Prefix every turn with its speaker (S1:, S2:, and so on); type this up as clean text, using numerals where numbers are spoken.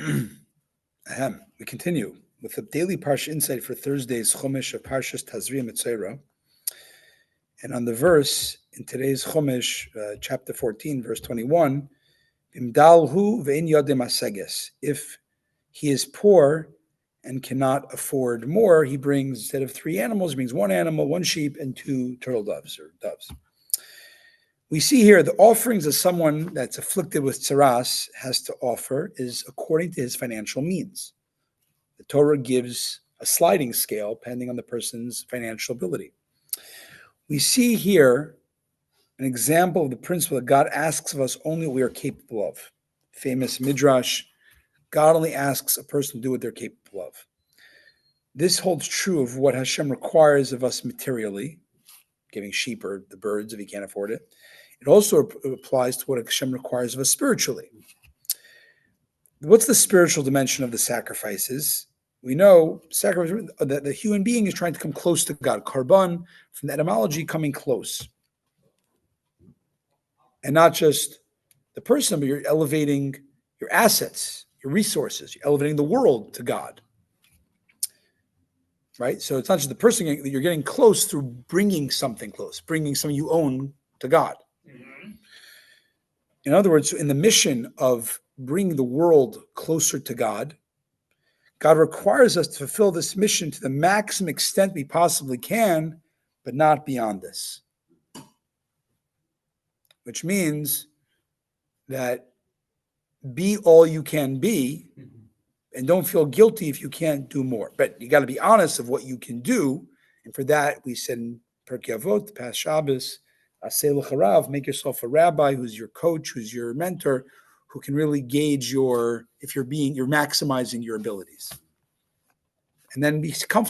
S1: We continue with the daily Parsha insight for Thursday's Chumash of Parshas Tazria Mitzayra. And on the verse in today's Chumash, chapter 14, verse 21, Imdalhu ve'in yodem aseges. If he is poor and cannot afford more, he brings, instead of 3 animals, he brings 1 animal, 1 sheep, and 2 turtle doves or doves. We see here the offerings of someone that's afflicted with tsaras has to offer is according to his financial means. The Torah gives a sliding scale depending on the person's financial ability. We see here an example of the principle that God asks of us only what we are capable of. Famous Midrash, God only asks a person to do what they're capable of. This holds true of what Hashem requires of us materially, giving sheep or the birds if he can't afford it. It also applies to what Hashem requires of us spiritually. What's the spiritual dimension of the sacrifices? We know that the human being is trying to come close to God. Karban, from the etymology, coming close. And not just the person, but you're elevating your assets, your resources. You're elevating the world to God. Right? So it's not just the person that you're getting close through bringing something close, bringing something you own to God. Mm-hmm. In other words, in the mission of bringing the world closer to God, God requires us to fulfill this mission to the maximum extent we possibly can, but not beyond this. Which means that be all you can be, and don't feel guilty if you can't do more. But you got to be honest of what you can do. And for that, we said in Pirkei Avot, past Shabbos, Aseh l'charav, make yourself a rabbi who's your coach, who's your mentor, who can really gauge you're maximizing your abilities. And then be comfortable